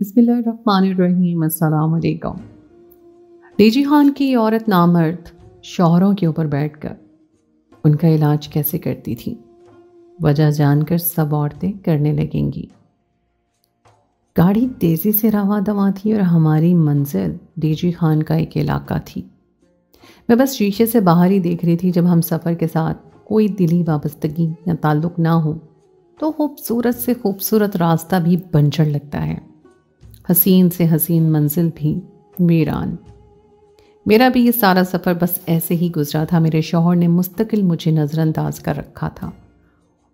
بسم اللہ الرحمن الرحیم۔ السلام علیکم۔ ڈیجی خان کی عورت نامرد شوہروں کے اوپر بیٹھ کر ان کا علاج کیسے کرتی تھی، وجہ جان کر سب عورتیں کرنے لگیں گی۔ گاڑی تیزی سے رواں دواں تھی اور ہماری منزل ڈیجی خان کا ایک علاقہ تھی۔ میں بس شیشے سے باہر ہی دیکھ رہی تھی۔ جب ہم سفر کے ساتھ کوئی دلی وابستگی یا تعلق نہ ہو تو خوبصورت سے خوبصورت راستہ بھی بنجر لگتا ہے، حسین سے حسین منزل بھی ویران۔ میرا بھی یہ سارا سفر بس ایسے ہی گزرا تھا۔ میرے شوہر نے مستقل مجھے نظر انداز کر رکھا تھا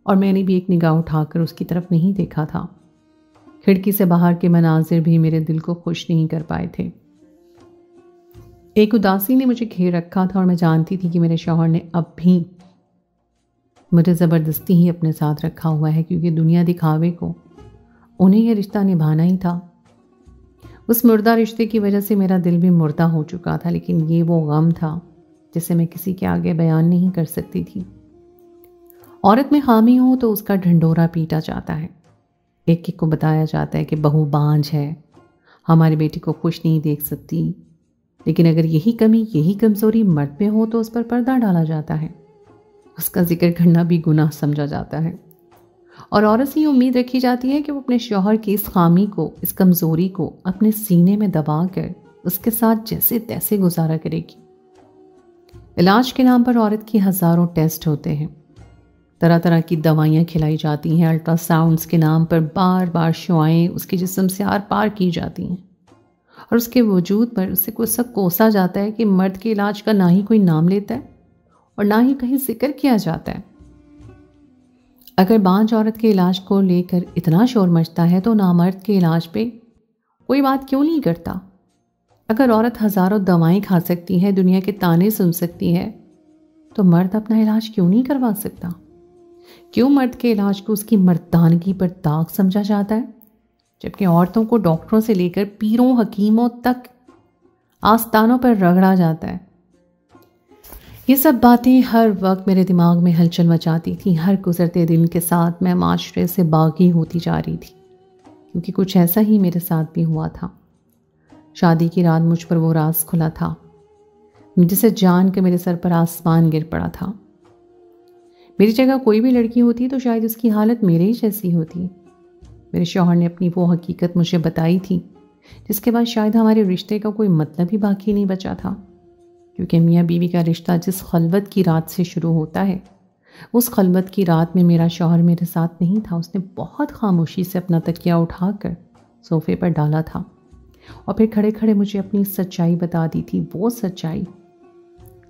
اور میں نے بھی ایک نگاہ اٹھا کر اس کی طرف نہیں دیکھا تھا۔ کھڑکی سے باہر کے مناظر بھی میرے دل کو خوش نہیں کر پائے تھے۔ ایک اداسی نے مجھے گھیر رکھا تھا اور میں جانتی تھی کہ میرے شوہر نے اب بھی مجھے زبردستی ہی اپنے ساتھ رکھا ہوا ہے، کیونکہ دنیا دکھاوے کو انہیں یہ رشتہ نبھانا ہی تھا۔ اس مردہ رشتے کی وجہ سے میرا دل بھی مردہ ہو چکا تھا، لیکن یہ وہ غم تھا جسے میں کسی کے آگے بیان نہیں کر سکتی تھی۔ عورت میں خامی ہو تو اس کا ڈھنڈورا پیٹا جاتا ہے، ایک ایک کو بتایا جاتا ہے کہ بہو بانجھ ہے، ہمارے بیٹی کو خوش نہیں دیکھ سکتی، لیکن اگر یہی کمی یہی کمزوری مرد میں ہو تو اس پر پردہ ڈالا جاتا ہے، اس کا ذکر کرنا بھی گناہ سمجھا جاتا ہے، اور عورت سے یہ امید رکھی جاتی ہے کہ وہ اپنے شوہر کی اس خامی کو، اس کمزوری کو اپنے سینے میں دبا کر اس کے ساتھ جیسے تیسے گزارا کرے گی۔ علاج کے نام پر عورت کی ہزاروں ٹیسٹ ہوتے ہیں، طرح طرح کی دوائیاں کھلائی جاتی ہیں، الٹرا ساؤنڈز کے نام پر بار بار شعاعیں اس کے جسم سے آر پار کی جاتی ہیں، اور اس کے وجود پر اس سے کوسا جاتا ہے کہ مرد کے علاج کا نہ ہی کوئی نام لیتا ہے اور نہ ہی کہیں ذکر کیا جاتا ہے۔ اگر بانجھ عورت کے علاج کو لے کر اتنا شور مچتا ہے تو نامرد کے علاج پہ کوئی بات کیوں نہیں کرتا؟ اگر عورت ہزاروں دوائیں کھا سکتی ہے، دنیا کے تانے سن سکتی ہے، تو مرد اپنا علاج کیوں نہیں کروا سکتا؟ کیوں مرد کے علاج کو اس کی مردانگی پر داغ سمجھا جاتا ہے، جبکہ عورتوں کو ڈاکٹروں سے لے کر پیروں حکیموں تک آستانوں پر رگڑا جاتا ہے؟ یہ سب باتیں ہر وقت میرے دماغ میں ہلچل مچاتی تھیں۔ ہر گزرتے دن کے ساتھ میں معاشرے سے باغی ہوتی جا رہی تھی، کیونکہ کچھ ایسا ہی میرے ساتھ بھی ہوا تھا۔ شادی کی رات مجھ پر وہ راز کھلا تھا جسے جان کے میرے سر پر آسمان گر پڑا تھا۔ میری جگہ کوئی بھی لڑکی ہوتی تو شاید اس کی حالت میرے ہی جیسی ہوتی۔ میرے شوہر نے اپنی وہ حقیقت مجھے بتائی تھی جس کے بعد شاید ہمارے رشتے کا کوئی مطلب ہی باقی نہیں بچا تھا، کیونکہ میاں بیوی کا رشتہ جس خلوت کی رات سے شروع ہوتا ہے، اس خلوت کی رات میں میرا شوہر میرے ساتھ نہیں تھا۔ اس نے بہت خاموشی سے اپنا تکیہ اٹھا کر صوفے پر ڈالا تھا اور پھر کھڑے کھڑے مجھے اپنی سچائی بتا دی تھی، وہ سچائی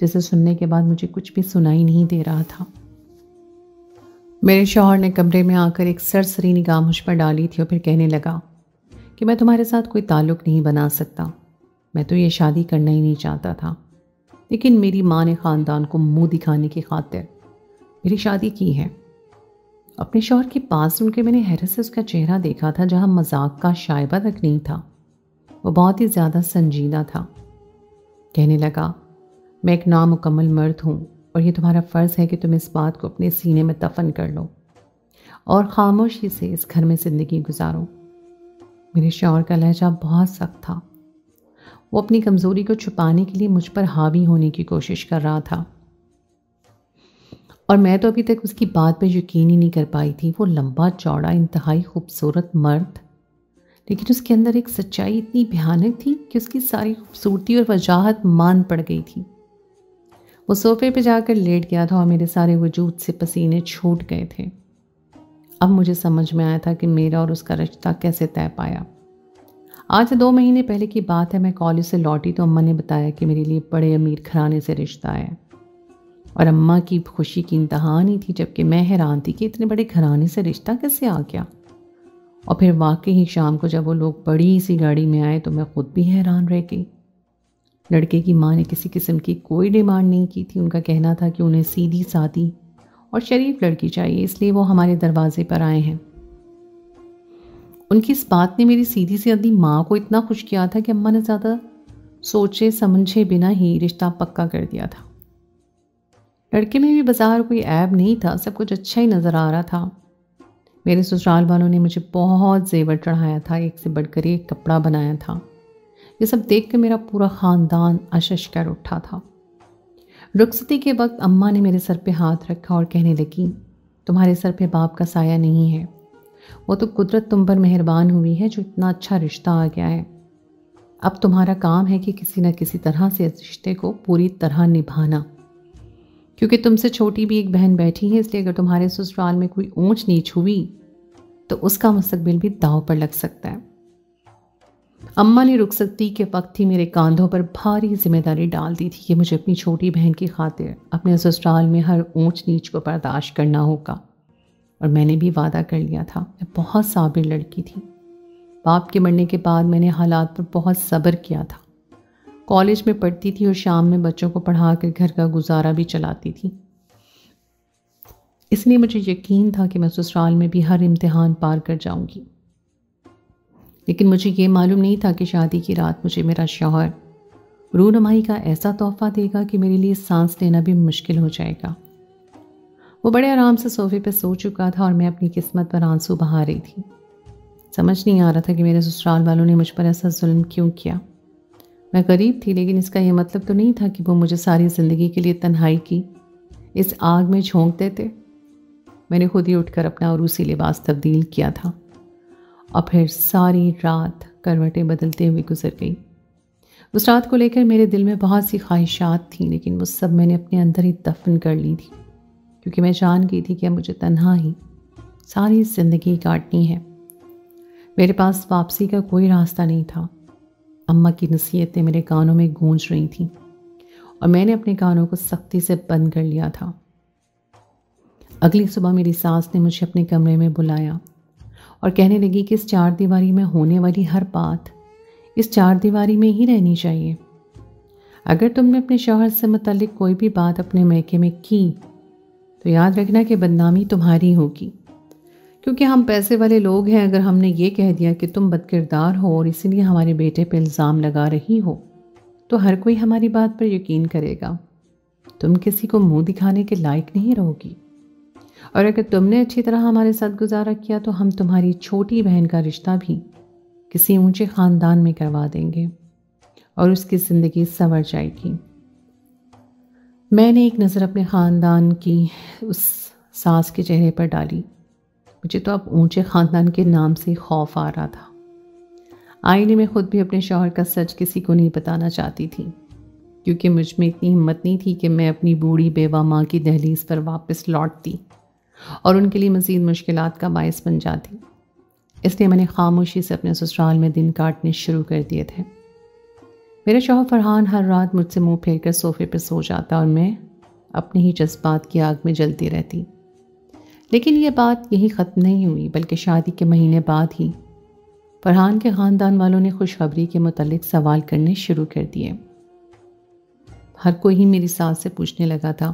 جسے سننے کے بعد مجھے کچھ بھی سنائی نہیں دے رہا تھا۔ میرے شوہر نے کمرے میں آ کر ایک سرسری نگاہ مجھ پر ڈالی تھی اور پھر کہنے لگا کہ میں تمہارے ساتھ کوئی تعلق نہیں بنا سکتا، میں تو یہ شادی کرنا ہی نہیں چاہتا تھا، لیکن میری ماں نے خاندان کو منہ دکھانے کی خاطر میری شادی کی ہے۔ اپنے شوہر کے پاس سن کے میں نے حیرت سے اس کا چہرہ دیکھا تھا، جہاں مذاق کا شائبہ تک نہیں تھا، وہ بہت ہی زیادہ سنجیدہ تھا۔ کہنے لگا، میں ایک نامکمل مرد ہوں اور یہ تمہارا فرض ہے کہ تم اس بات کو اپنے سینے میں دفن کر لو اور خاموشی سے اس گھر میں زندگی گزارو۔ میرے شوہر کا لہجہ بہت سخت تھا، وہ اپنی کمزوری کو چھپانے کے لیے مجھ پر حاوی ہونے کی کوشش کر رہا تھا، اور میں تو ابھی تک اس کی بات پہ یقین ہی نہیں کر پائی تھی۔ وہ لمبا چوڑا انتہائی خوبصورت مرد، لیکن اس کے اندر ایک سچائی اتنی بھیانک تھی کہ اس کی ساری خوبصورتی اور وجاہت مان پڑ گئی تھی۔ وہ صوفے پہ جا کر لیٹ گیا تھا اور میرے سارے وجود سے پسینے چھوٹ گئے تھے۔ اب مجھے سمجھ میں آیا تھا کہ میرا اور اس کا رشتہ کیسے طے پایا۔ آج سے 2 مہینے پہلے کی بات ہے۔ میں کالج سے لوٹی تو اماں نے بتایا کہ میرے لیے بڑے امیر گھرانے سے رشتہ ہے، اور اماں کی خوشی کی انتہا نہیں تھی، جبکہ میں حیران تھی کہ اتنے بڑے گھرانے سے رشتہ کیسے آ گیا۔ اور پھر واقعی شام کو جب وہ لوگ بڑی سی گاڑی میں آئے تو میں خود بھی حیران رہ گئی۔ لڑکے کی ماں نے کسی قسم کی کوئی ڈیمانڈ نہیں کی تھی۔ ان کا کہنا تھا کہ انہیں سیدھی سادی اور شریف لڑکی چاہیے، اس لیے وہ ہمارے دروازے پر آئے ہیں۔ ان کی اس بات نے میری سیدھی سادی ماں کو اتنا خوش کیا تھا کہ اماں نے زیادہ سوچے سمجھے بنا ہی رشتہ پکا کر دیا تھا۔ لڑکے میں بھی بظاہر کوئی عیب نہیں تھا، سب کچھ اچھا ہی نظر آ رہا تھا۔ میرے سسرال والوں نے مجھے بہت زیور چڑھایا تھا، ایک سے بڑھ کر ایک کپڑا بنایا تھا۔ یہ سب دیکھ کر میرا پورا خاندان اشش کر اٹھا تھا۔ رخصتی کے وقت اماں نے میرے سر پہ ہاتھ رکھا اور کہنے لگی، تمہارے سر پہ باپ کا سایہ نہیں ہے، وہ تو قدرت تم پر مہربان ہوئی ہے جو اتنا اچھا رشتہ آ گیا ہے۔ اب تمہارا کام ہے کہ کسی نہ کسی طرح سے اس رشتے کو پوری طرح نبھانا، کیونکہ تم سے چھوٹی بھی ایک بہن بیٹھی ہے، اس لیے اگر تمہارے سسرال میں کوئی اونچ نیچ ہوئی تو اس کا مستقبل بھی داؤ پر لگ سکتا ہے۔ اماں نے رخصتی کے وقت ہی میرے کاندھوں پر بھاری ذمہ داری ڈال دی تھی کہ مجھے اپنی چھوٹی بہن کی خاطر اپنے سسرال میں ہر اونچ نیچ کو برداشت کرنا ہوگا، اور میں نے بھی وعدہ کر لیا تھا۔ میں بہت صابر لڑکی تھی۔ باپ کے مرنے کے بعد میں نے حالات پر بہت صبر کیا تھا۔ کالج میں پڑھتی تھی اور شام میں بچوں کو پڑھا کر گھر کا گزارا بھی چلاتی تھی، اس لیے مجھے یقین تھا کہ میں سسرال میں بھی ہر امتحان پار کر جاؤں گی۔ لیکن مجھے یہ معلوم نہیں تھا کہ شادی کی رات مجھے میرا شوہر رونمائی کا ایسا تحفہ دے گا کہ میرے لیے سانس لینا بھی مشکل ہو جائے گا۔ وہ بڑے آرام سے صوفے پہ سو چکا تھا اور میں اپنی قسمت پر آنسو بہا رہی تھی۔ سمجھ نہیں آ رہا تھا کہ میرے سسرال والوں نے مجھ پر ایسا ظلم کیوں کیا۔ میں غریب تھی، لیکن اس کا یہ مطلب تو نہیں تھا کہ وہ مجھے ساری زندگی کے لیے تنہائی کی اس آگ میں جھونک دیتے۔ میں نے خود ہی اٹھ کر اپنا عروسی لباس تبدیل کیا تھا اور پھر ساری رات کروٹیں بدلتے ہوئے گزر گئی۔ اس رات کو لے کر میرے دل میں بہت سی خواہشات تھیں، لیکن وہ سب میں نے اپنے اندر ہی دفن کر لی تھی، کیونکہ میں جان گئی تھی کہ اب مجھے تنہا ہی ساری زندگی کاٹنی ہے۔ میرے پاس واپسی کا کوئی راستہ نہیں تھا۔ اماں کی نصیحتیں میرے کانوں میں گونج رہی تھیں اور میں نے اپنے کانوں کو سختی سے بند کر لیا تھا۔ اگلی صبح میری ساس نے مجھے اپنے کمرے میں بلایا اور کہنے لگی کہ اس چار دیواری میں ہونے والی ہر بات اس چار دیواری میں ہی رہنی چاہیے۔ اگر تم نے اپنے شوہر سے متعلق کوئی بھی بات اپنے میکے میں کی تو یاد رکھنا کہ بدنامی تمہاری ہوگی، کیونکہ ہم پیسے والے لوگ ہیں۔ اگر ہم نے یہ کہہ دیا کہ تم بد کردار ہو اور اسی لیے ہمارے بیٹے پہ الزام لگا رہی ہو تو ہر کوئی ہماری بات پر یقین کرے گا۔ تم کسی کو منہ دکھانے کے لائق نہیں رہو گی، اور اگر تم نے اچھی طرح ہمارے ساتھ گزارا کیا تو ہم تمہاری چھوٹی بہن کا رشتہ بھی کسی اونچے خاندان میں کروا دیں گے اور اس کی زندگی سنور جائے گی۔ میں نے ایک نظر اپنے خاندان کی اس ساس کے چہرے پر ڈالی۔ مجھے تو اب اونچے خاندان کے نام سے خوف آ رہا تھا۔ آئینے میں خود بھی اپنے شوہر کا سچ کسی کو نہیں بتانا چاہتی تھی، کیونکہ مجھ میں اتنی ہمت نہیں تھی کہ میں اپنی بوڑھی بیوہ ماں کی دہلیز پر واپس لوٹتی اور ان کے لیے مزید مشکلات کا باعث بن جاتی۔ اس لیے میں نے خاموشی سے اپنے سسرال میں دن کاٹنے شروع کر دیے تھے۔ میرے شوہر فرحان ہر رات مجھ سے منہ پھیر کر صوفے پہ سو جاتا اور میں اپنے ہی جذبات کی آگ میں جلتی رہتی۔ لیکن یہ بات یہی ختم نہیں ہوئی، بلکہ شادی کے مہینے بعد ہی فرحان کے خاندان والوں نے خوشخبری کے متعلق سوال کرنے شروع کر دیے۔ ہر کوئی میری ساس سے پوچھنے لگا تھا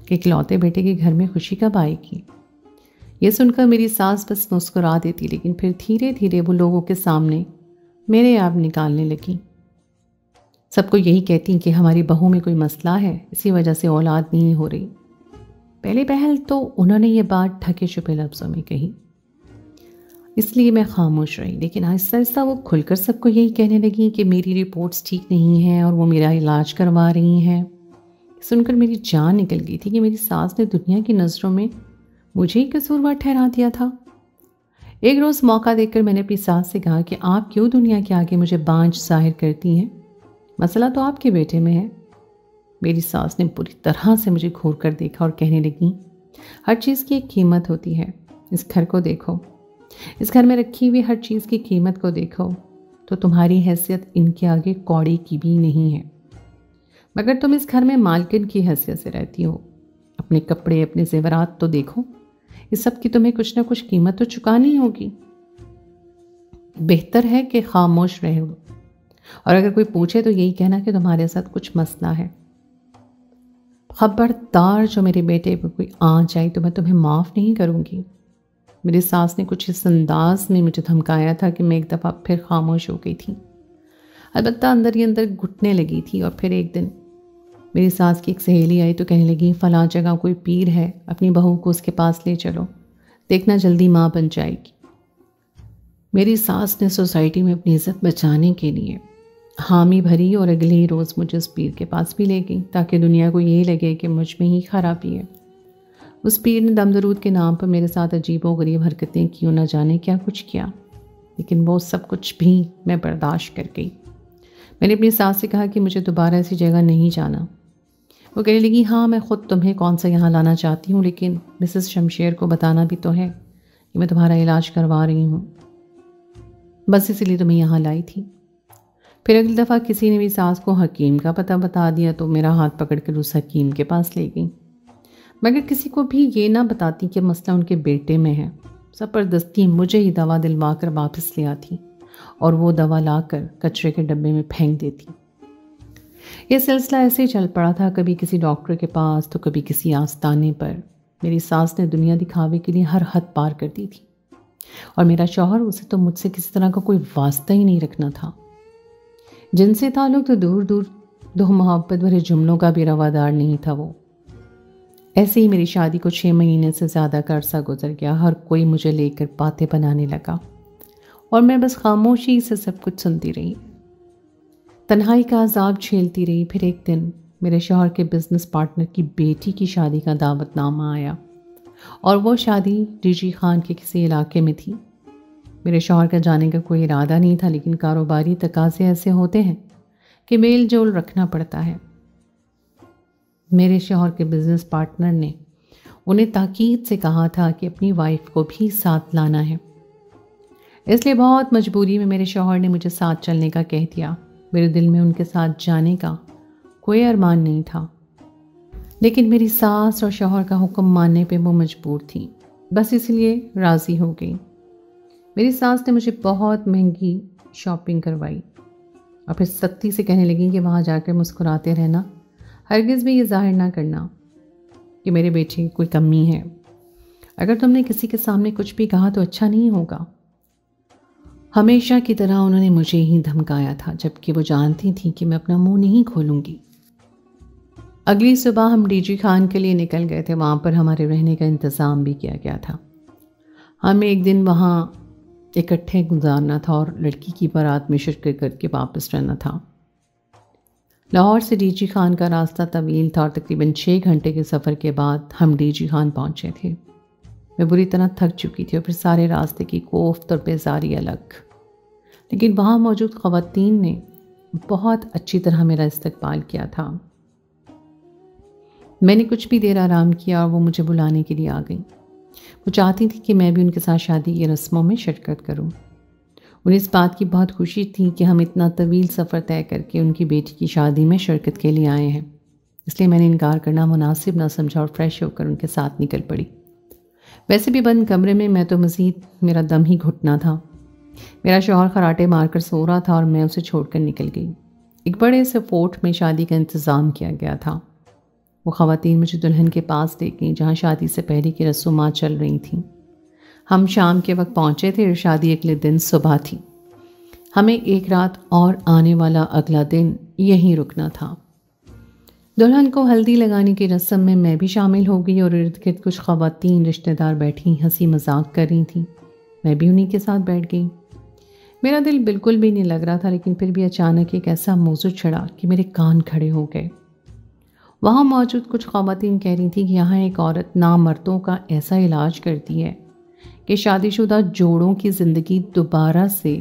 کہ اکلوتے بیٹے کے گھر میں خوشی کب آئے گی۔ یہ سن کر میری ساس بس مسکرا دیتی، لیکن پھر دھیرے دھیرے وہ لوگوں کے سامنے میرے آپ نکالنے لگی۔ سب کو یہی کہتی کہ ہماری بہو میں کوئی مسئلہ ہے، اسی وجہ سے اولاد نہیں ہو رہی۔ پہلے پہل تو انہوں نے یہ بات ڈھکے چھپے لفظوں میں کہی، اس لیے میں خاموش رہی، لیکن آہستہ آہستہ وہ کھل کر سب کو یہی کہنے لگی کہ میری رپورٹس ٹھیک نہیں ہیں اور وہ میرا علاج کروا رہی ہیں۔ سن کر میری جان نکل گئی تھی کہ میری ساس نے دنیا کی نظروں میں مجھے ہی قصوروار ٹھہرا دیا تھا۔ ایک روز موقع دیکھ کر میں نے اپنی ساس سے کہا کہ آپ کیوں دنیا کے آگے مجھے بانجھ ظاہر کرتی ہیں؟ مسئلہ تو آپ کے بیٹے میں ہے۔ میری ساس نے پوری طرح سے مجھے گھور کر دیکھا اور کہنے لگی، ہر چیز کی ایک قیمت ہوتی ہے، اس گھر کو دیکھو، اس گھر میں رکھی ہوئی ہر چیز کی قیمت کو دیکھو، تو تمہاری حیثیت ان کے آگے کوڑی کی بھی نہیں ہے، مگر تم اس گھر میں مالکن کی حیثیت سے رہتی ہو۔ اپنے کپڑے، اپنے زیورات تو دیکھو، اس سب کی تمہیں کچھ نہ کچھ قیمت تو چکانی ہوگی۔ بہتر ہے کہ خاموش رہو، اور اگر کوئی پوچھے تو یہی کہنا کہ تمہارے ساتھ کچھ مسئلہ ہے۔ خبردار، جو میرے بیٹے پہ کوئی آنچ آئی تو میں تمہیں معاف نہیں کروں گی۔ میری ساس نے کچھ اس انداز میں مجھے دھمکایا تھا کہ میں ایک دفعہ پھر خاموش ہو گئی تھی، البتہ اندر ہی اندر گھٹنے لگی تھی۔ اور پھر ایک دن میری ساس کی ایک سہیلی آئی تو کہنے لگی، فلاں جگہ کوئی پیر ہے، اپنی بہو کو اس کے پاس لے چلو، دیکھنا جلدی ماں بن جائے گی۔ میری ساس نے سوسائٹی میں اپنی عزت بچانے کے لیے حامی بھری اور اگلے ہی روز مجھے اس پیر کے پاس بھی لے گئی تاکہ دنیا کو یہ لگے کہ مجھ میں ہی خرابی ہے۔ اس پیر نے دم درود کے نام پر میرے ساتھ عجیب و غریب حرکتیں کی، نہ جانے کیا کچھ کیا، لیکن وہ سب کچھ بھی میں برداشت کر گئی۔ میں نے اپنی ساس سے کہا کہ مجھے دوبارہ ایسی جگہ نہیں جانا۔ وہ کہنے لگی ہاں میں خود تمہیں کون سا یہاں لانا چاہتی ہوں، لیکن مسز شمشیر کو بتانا بھی تو ہے کہ میں تمہارا علاج کروا رہی ہوں، بس اسی لیے تمہیں یہاں لائی تھی۔ پھر اگلی دفعہ کسی نے بھی ساس کو حکیم کا پتہ بتا دیا تو میرا ہاتھ پکڑ کر اس حکیم کے پاس لے گئی، مگر کسی کو بھی یہ نہ بتاتی کہ مسئلہ ان کے بیٹے میں ہے۔ زبردستی مجھے ہی دوا دلوا کر واپس لے آتی اور وہ دوا لا کر کچرے کے ڈبے میں پھینک دیتی۔ یہ سلسلہ ایسے ہی چل پڑا تھا، کبھی کسی ڈاکٹر کے پاس تو کبھی کسی آستانے پر۔ میری ساس نے دنیا دکھاوے کے لیے ہر حد پار کر دی تھی، اور میرا شوہر اسے تو مجھ سے کسی طرح کا کوئی واسطہ ہی نہیں رکھنا تھا۔ جن سے تعلق تو دور دور، دو محبت بھرے جملوں کا بھی روادار نہیں تھا وہ۔ ایسے ہی میری شادی کو 6 مہینے سے زیادہ کا عرصہ گزر گیا۔ ہر کوئی مجھے لے کر باتیں بنانے لگا اور میں بس خاموشی سے سب کچھ سنتی رہی، تنہائی کا عذاب جھیلتی رہی۔ پھر ایک دن میرے شوہر کے بزنس پارٹنر کی بیٹی کی شادی کا دعوت نامہ آیا، اور وہ شادی ڈی خان کے کسی علاقے میں تھی۔ میرے شوہر کا جانے کا کوئی ارادہ نہیں تھا، لیکن کاروباری تقاضے ایسے ہوتے ہیں کہ میل جول رکھنا پڑتا ہے۔ میرے شوہر کے بزنس پارٹنر نے انہیں تاکید سے کہا تھا کہ اپنی وائف کو بھی ساتھ لانا ہے، اس لیے بہت مجبوری میں میرے شوہر نے مجھے ساتھ چلنے کا کہہ دیا۔ میرے دل میں ان کے ساتھ جانے کا کوئی ارمان نہیں تھا، لیکن میری ساس اور شوہر کا حکم ماننے پہ وہ مجبور تھی، بس اس لیے راضی ہو گئی۔ میری ساس نے مجھے بہت مہنگی شاپنگ کروائی اور پھر سختی سے کہنے لگی کہ وہاں جا کر مسکراتے رہنا، ہرگز بھی یہ ظاہر نہ کرنا کہ میرے بیٹے کی کوئی کمی ہے۔ اگر تم نے کسی کے سامنے کچھ بھی کہا تو اچھا نہیں ہوگا۔ ہمیشہ کی طرح انہوں نے مجھے ہی دھمکایا تھا، جبکہ وہ جانتی تھی کہ میں اپنا منہ نہیں کھولوں گی۔ اگلی صبح ہم ڈی خان کے لیے نکل گئے تھے۔ وہاں پر ہمارے رہنے کا انتظام بھی کیا گیا تھا۔ ہمیں ایک دن وہاں اکٹھے گزارنا تھا اور لڑکی کی بارات میں شرکت کر کے واپس رہنا تھا۔ لاہور سے ڈی خان کا راستہ طویل تھا اور تقریباً 6 گھنٹے کے سفر کے بعد ہم ڈی خان پہنچے تھے۔ میں بری طرح تھک چکی تھی اور پھر سارے راستے کی کوفت اور بیزاری الگ، لیکن وہاں موجود خواتین نے بہت اچھی طرح میرا استقبال کیا تھا۔ میں نے کچھ بھی دیر آرام کیا اور وہ مجھے بلانے کے لیے آ گئیں۔ وہ چاہتی تھی کہ میں بھی ان کے ساتھ شادی کی رسموں میں شرکت کروں۔ انہیں اس بات کی بہت خوشی تھی کہ ہم اتنا طویل سفر طے کر کے ان کی بیٹی کی شادی میں شرکت کے لیے آئے ہیں، اس لیے میں نے انکار کرنا مناسب نہ سمجھا اور فریش ہو کر ان کے ساتھ نکل پڑی۔ ویسے بھی بند کمرے میں میں تو مزید میرا دم ہی گھٹنا تھا۔ میرا شوہر خراٹے مار کر سو رہا تھا اور میں اسے چھوڑ کر نکل گئی۔ ایک بڑے سے فورٹ میں شادی کا انتظام کیا گیا تھا۔ وہ خواتین مجھے دلہن کے پاس لے گئیں جہاں شادی سے پہلے کی رسومات چل رہی تھیں۔ ہم شام کے وقت پہنچے تھے اور شادی اگلے دن صبح تھی۔ ہمیں ایک رات اور آنے والا اگلا دن یہیں رکنا تھا۔ دلہن کو ہلدی لگانے کی رسم میں میں بھی شامل ہو گئی اور ارد گرد کچھ خواتین رشتہ دار بیٹھی ہنسی مذاق کر رہی تھیں۔ میں بھی انہی کے ساتھ بیٹھ گئی۔ میرا دل بالکل بھی نہیں لگ رہا تھا، لیکن پھر بھی اچانک ایک ایسا موضوع چھڑا کہ میرے کان کھڑے ہو گئے۔ وہاں موجود کچھ خواتین کہہ رہی تھیں کہ یہاں ایک عورت نامردوں کا ایسا علاج کرتی ہے کہ شادی شدہ جوڑوں کی زندگی دوبارہ سے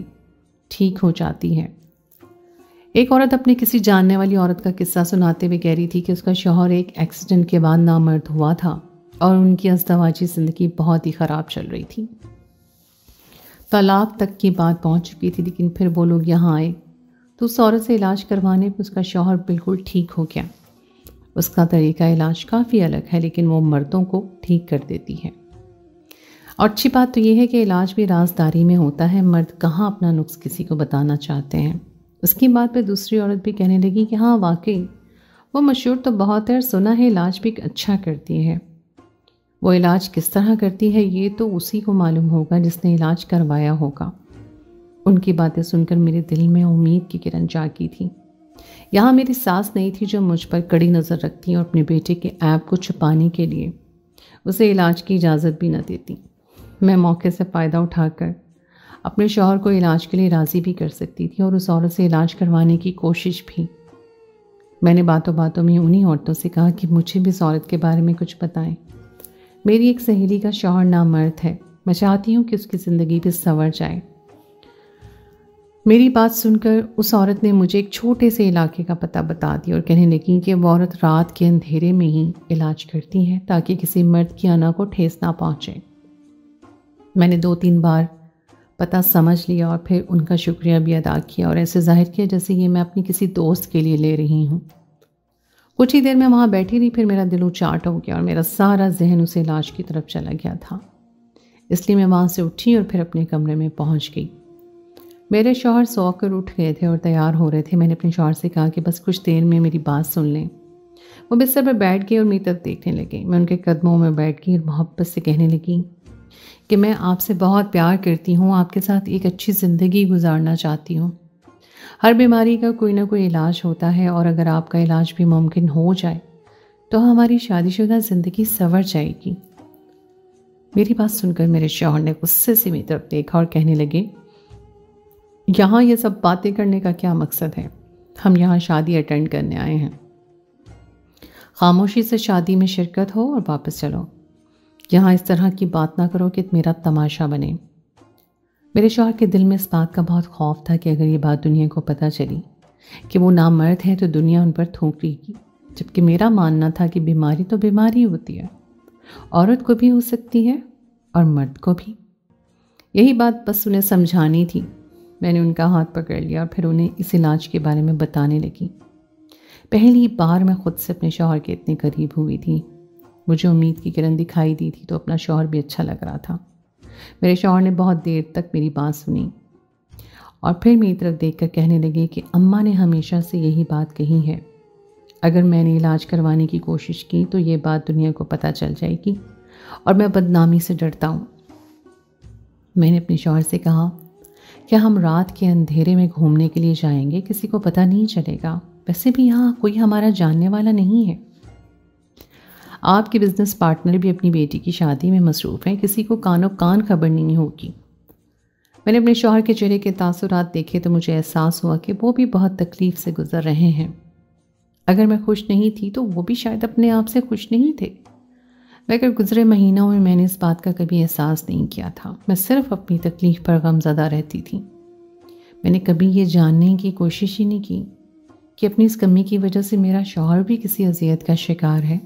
ٹھیک ہو جاتی ہے۔ ایک عورت اپنی کسی جاننے والی عورت کا قصہ سناتے ہوئے کہہ رہی تھی کہ اس کا شوہر ایک ایکسیڈنٹ کے بعد نامرد ہوا تھا اور ان کی ازدواجی زندگی بہت ہی خراب چل رہی تھی۔ طلاق تک کی بات پہنچ چکی تھی، لیکن پھر وہ لوگ یہاں آئے تو اس عورت سے علاج کروانے پہ اس کا شوہر بالکل ٹھیک ہو گیا۔ اس کا طریقہ علاج کافی الگ ہے، لیکن وہ مردوں کو ٹھیک کر دیتی ہے۔ اور اچھی بات تو یہ ہے کہ علاج بھی رازداری میں ہوتا ہے، مرد کہاں اپنا نقص کسی کو بتانا چاہتے ہیں۔ اس کی بات پہ دوسری عورت بھی کہنے لگی کہ ہاں واقعی وہ مشہور تو بہت ہے، سنا ہے علاج بھی اچھا کرتی ہے۔ وہ علاج کس طرح کرتی ہے یہ تو اسی کو معلوم ہوگا جس نے علاج کروایا ہوگا۔ ان کی باتیں سن کر میرے دل میں امید کی کرن جاگی تھی۔ یہاں میری ساس نہیں تھی جو مجھ پر کڑی نظر رکھتی اور اپنے بیٹے کے عیب کو چھپانے کے لیے اسے علاج کی اجازت بھی نہ دیتی۔ میں موقع سے فائدہ اٹھا کر اپنے شوہر کو علاج کے لیے راضی بھی کر سکتی تھی اور اس عورت سے علاج کروانے کی کوشش بھی۔ میں نے باتوں باتوں میں انہی عورتوں سے کہا کہ مجھے بھی اس عورت کے بارے میں کچھ بتائیں۔ میری ایک سہیلی کا شوہر نامرد ہے، میں چاہتی ہوں کہ اس کی زندگی بھی سنور جائے۔ میری بات سن کر اس عورت نے مجھے ایک چھوٹے سے علاقے کا پتہ بتا دیا اور کہنے لگی کہ وہ عورت رات کے اندھیرے میں ہی علاج کرتی ہے تاکہ کسی مرد کی انا کو ٹھیس نہ پہنچے۔ میں نے 2-3 بار پتہ سمجھ لیا اور پھر ان کا شکریہ بھی ادا کیا اور ایسے ظاہر کیا جیسے یہ میں اپنی کسی دوست کے لیے لے رہی ہوں۔ کچھ ہی دیر میں وہاں بیٹھی رہی، پھر میرا دل اچاٹ ہو گیا اور میرا سارا ذہن اس علاج کی طرف چلا گیا تھا، اس لیے میں وہاں سے اٹھی اور پھر اپنے کمرے میں پہنچ گئی۔ میرے شوہر سو کر اٹھ گئے تھے اور تیار ہو رہے تھے۔ میں نے اپنے شوہر سے کہا کہ بس کچھ دیر میں میری بات سن لیں۔ وہ بستر پر بیٹھ گئے اور میری طرف دیکھنے لگے۔ میں ان کے قدموں میں بیٹھ گئی اور محبت سے کہنے لگی کہ میں آپ سے بہت پیار کرتی ہوں، آپ کے ساتھ ایک اچھی زندگی گزارنا چاہتی ہوں۔ ہر بیماری کا کوئی نہ کوئی علاج ہوتا ہے اور اگر آپ کا علاج بھی ممکن ہو جائے تو ہماری شادی شدہ زندگی سنور جائے گی۔ میری بات سن کر میرے شوہر نے غصے سے میری طرف دیکھا اور کہنے لگے، یہاں یہ سب باتیں کرنے کا کیا مقصد ہے؟ ہم یہاں شادی اٹینڈ کرنے آئے ہیں۔ خاموشی سے شادی میں شرکت ہو اور واپس چلو۔ یہاں اس طرح کی بات نہ کرو کہ میرا تماشا بنے۔ میرے شوہر کے دل میں اس بات کا بہت خوف تھا کہ اگر یہ بات دنیا کو پتہ چلی کہ وہ نامرد ہے تو دنیا ان پر تھوکے گی، جبکہ میرا ماننا تھا کہ بیماری تو بیماری ہوتی ہے، عورت کو بھی ہو سکتی ہے اور مرد کو بھی۔ یہی بات بس انہیں سمجھانی تھی۔ میں نے ان کا ہاتھ پکڑ لیا اور پھر انہیں اس علاج کے بارے میں بتانے لگی۔ پہلی بار میں خود سے اپنے شوہر کے اتنے قریب ہوئی تھی۔ مجھے امید کی کرن دکھائی دی تھی تو اپنا شوہر بھی اچھا لگ رہا تھا۔ میرے شوہر نے بہت دیر تک میری بات سنی اور پھر میری طرف دیکھ کر کہنے لگے کہ اماں نے ہمیشہ سے یہی بات کہی ہے، اگر میں نے علاج کروانے کی کوشش کی تو یہ بات دنیا کو پتہ چل جائے گی اور میں بدنامی سے ڈرتا ہوں۔ میں نے اپنے شوہر سے کہا کہ ہم رات کے اندھیرے میں گھومنے کے لیے جائیں گے، کسی کو پتہ نہیں چلے گا، ویسے بھی یہاں کوئی ہمارا جاننے والا نہیں ہے۔ آپ کے بزنس پارٹنر بھی اپنی بیٹی کی شادی میں مصروف ہیں، کسی کو کانوں کان خبر نہیں ہوگی۔ میں نے اپنے شوہر کے چہرے کے تاثرات دیکھے تو مجھے احساس ہوا کہ وہ بھی بہت تکلیف سے گزر رہے ہیں۔ اگر میں خوش نہیں تھی تو وہ بھی شاید اپنے آپ سے خوش نہیں تھے، مگر گزرے مہینوں میں نے اس بات کا کبھی احساس نہیں کیا تھا۔ میں صرف اپنی تکلیف پر غم زدہ رہتی تھی۔ میں نے کبھی یہ جاننے کی کوشش ہی نہیں کی کہ اپنی اس کمی کی وجہ سے میرا شوہر بھی کسی اذیت کا شکار ہے۔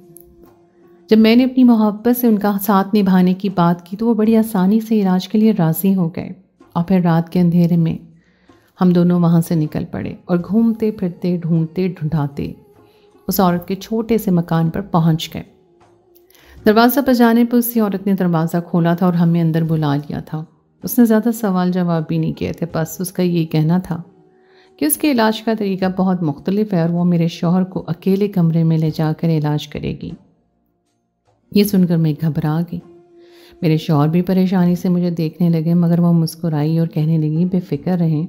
جب میں نے اپنی محبت سے ان کا ساتھ نبھانے کی بات کی تو وہ بڑی آسانی سے علاج کے لیے راضی ہو گئے اور پھر رات کے اندھیرے میں ہم دونوں وہاں سے نکل پڑے اور گھومتے پھرتے ڈھونڈتے ڈھونڈاتے اس عورت کے چھوٹے سے مکان پر پہنچ گئے۔ دروازہ بجانے پر اسی عورت نے دروازہ کھولا تھا اور ہمیں اندر بلا لیا تھا۔ اس نے زیادہ سوال جواب بھی نہیں کیے تھے، بس اس کا یہ کہنا تھا کہ اس کے علاج کا طریقہ بہت مختلف ہے اور وہ میرے شوہر کو اکیلے کمرے میں لے جا کر علاج کرے گی۔ یہ سن کر میں گھبرا گئی۔ میرے شوہر بھی پریشانی سے مجھے دیکھنے لگے، مگر وہ مسکرائی اور کہنے لگی، بے فکر رہیں،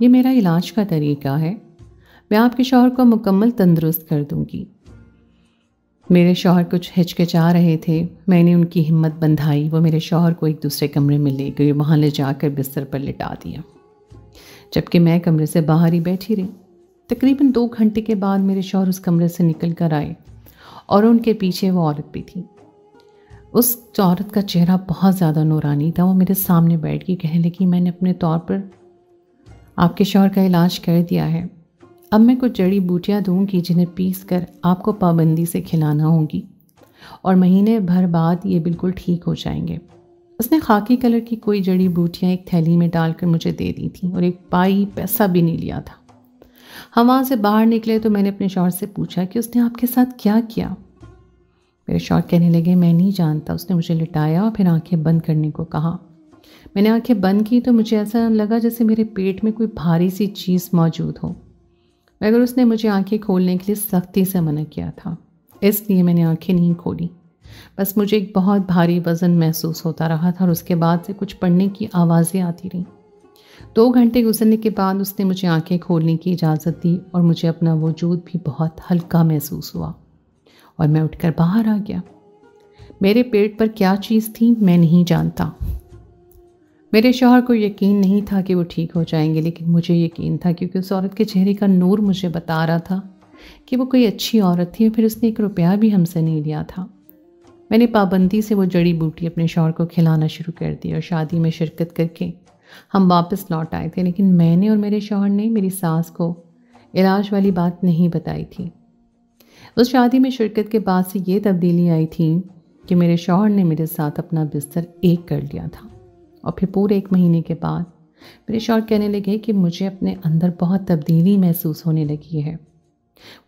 یہ میرا علاج کا طریقہ ہے، میں آپ کے شوہر کو مکمل تندرست کر دوں گی۔ میرے شوہر کچھ ہچکچا رہے تھے، میں نے ان کی ہمت بندھائی۔ وہ میرے شوہر کو ایک دوسرے کمرے میں لے گئی، وہاں لے جا کر بستر پر لٹا دیا، جبکہ میں کمرے سے باہر ہی بیٹھی رہی۔ تقریباً 2 گھنٹے کے بعد میرے شوہر اس کمرے سے نکل کر آئے اور ان کے پیچھے وہ عورت بھی تھی۔ اس عورت کا چہرہ بہت زیادہ نورانی تھا۔ وہ میرے سامنے بیٹھ کے کہنے لگی، میں نے اپنے طور پر آپ کے شوہر کا علاج کر دیا ہے، اب میں کچھ جڑی بوٹیاں دوں گی جنہیں پیس کر آپ کو پابندی سے کھلانا ہوگی اور مہینے بھر بعد یہ بالکل ٹھیک ہو جائیں گے۔ اس نے خاکی کلر کی کوئی جڑی بوٹیاں ایک تھیلی میں ڈال کر مجھے دے دی تھیں اور ایک پائی پیسہ بھی نہیں لیا تھا۔ ہم وہاں سے باہر نکلے تو میں نے اپنے شوہر سے پوچھا کہ اس نے آپ کے ساتھ کیا کیا؟ میرے شوہر کہنے لگے، میں نہیں جانتا، اس نے مجھے لٹایا اور پھر آنکھیں بند کرنے کو کہا۔ میں نے آنکھیں بند کی تو مجھے ایسا لگا جیسے میرے پیٹ میں کوئی بھاری سی چیز موجود ہو، مگر اس نے مجھے آنکھیں کھولنے کے لیے سختی سے منع کیا تھا، اس لیے میں نے آنکھیں نہیں کھولی۔ بس مجھے ایک بہت بھاری وزن محسوس ہوتا رہا تھا اور اس کے بعد سے کچھ پڑھنے کی آوازیں آتی رہیں۔ 2 گھنٹے گزرنے کے بعد اس نے مجھے آنکھیں کھولنے کی اجازت دی اور مجھے اپنا وجود بھی بہت ہلکا محسوس ہوا اور میں اٹھ کر باہر آ گیا۔ میرے پیٹ پر کیا چیز تھی میں نہیں جانتا۔ میرے شوہر کو یقین نہیں تھا کہ وہ ٹھیک ہو جائیں گے، لیکن مجھے یقین تھا کیونکہ اس عورت کے چہرے کا نور مجھے بتا رہا تھا کہ وہ کوئی اچھی عورت تھی، اور پھر اس نے 1 روپیہ بھی ہم سے نہیں لیا تھا۔ میں نے پابندی سے وہ جڑی بوٹی اپنے شوہر کو کھلانا شروع کر دی، اور شادی میں شرکت کر کے ہم واپس لوٹ آئے تھے، لیکن میں نے اور میرے شوہر نے میری ساس کو علاج والی بات نہیں بتائی تھی۔ اس شادی میں شرکت کے بعد سے یہ تبدیلی آئی تھی کہ میرے شوہر نے میرے ساتھ اپنا بستر ایک کر لیا تھا، اور پھر پورے 1 مہینے کے بعد میرے شوہر کہنے لگے کہ مجھے اپنے اندر بہت تبدیلی محسوس ہونے لگی ہے۔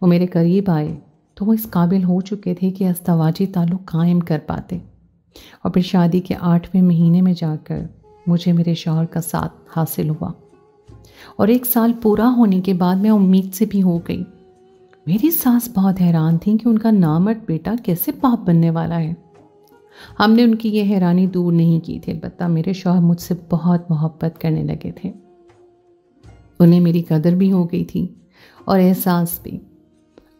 وہ میرے قریب آئے تو وہ اس قابل ہو چکے تھے کہ ازدواجی تعلق قائم کر پاتے، اور پھر شادی کے 8ویں مہینے میں جا کر مجھے میرے شوہر کا ساتھ حاصل ہوا، اور 1 سال پورا ہونے کے بعد میں امید سے بھی ہو گئی۔ میری ساس بہت حیران تھیں کہ ان کا نامرد بیٹا کیسے باپ بننے والا ہے۔ ہم نے ان کی یہ حیرانی دور نہیں کی تھی، البتہ میرے شوہر مجھ سے بہت محبت کرنے لگے تھے۔ انہیں میری قدر بھی ہو گئی تھی اور احساس بھی۔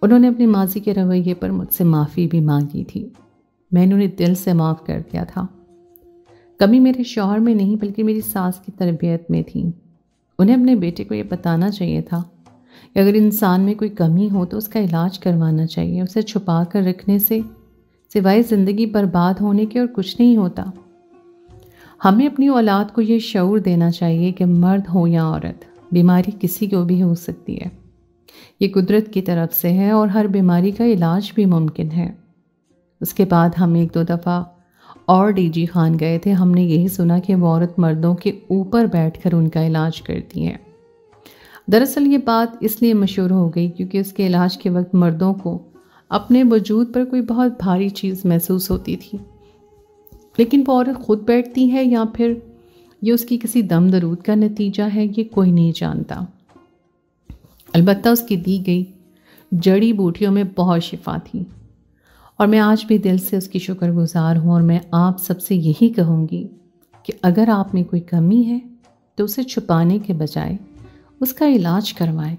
انہوں نے اپنے ماضی کے رویے پر مجھ سے معافی بھی مانگی تھی۔ میں نے انہیں دل سے معاف کر دیا تھا۔ کمی میرے شوہر میں نہیں بلکہ میری ساس کی تربیت میں تھی۔ انہیں اپنے بیٹے کو یہ بتانا چاہیے تھا کہ اگر انسان میں کوئی کمی ہو تو اس کا علاج کروانا چاہیے، اسے چھپا کر رکھنے سے سوائے زندگی برباد ہونے کے اور کچھ نہیں ہوتا۔ ہمیں اپنی اولاد کو یہ شعور دینا چاہیے کہ مرد ہو یا عورت، بیماری کسی کو بھی ہو سکتی ہے، یہ قدرت کی طرف سے ہے، اور ہر بیماری کا علاج بھی ممکن ہے۔ اس کے بعد ہم 1-2 دفعہ اور ڈی جی خان گئے تھے۔ ہم نے یہی سنا کہ وہ عورت مردوں کے اوپر بیٹھ کر ان کا علاج کرتی ہے۔ دراصل یہ بات اس لیے مشہور ہو گئی کیونکہ اس کے علاج کے وقت مردوں کو اپنے وجود پر کوئی بہت بھاری چیز محسوس ہوتی تھی، لیکن وہ عورت خود بیٹھتی ہے یا پھر یہ اس کی کسی دم درود کا نتیجہ ہے، یہ کوئی نہیں جانتا۔ البتہ اس کی دی گئی جڑی بوٹیوں میں بہت شفا تھی، اور میں آج بھی دل سے اس کی شکر گزار ہوں، اور میں آپ سب سے یہی کہوں گی کہ اگر آپ میں کوئی کمی ہے تو اسے چھپانے کے بجائے اس کا علاج کروائیں۔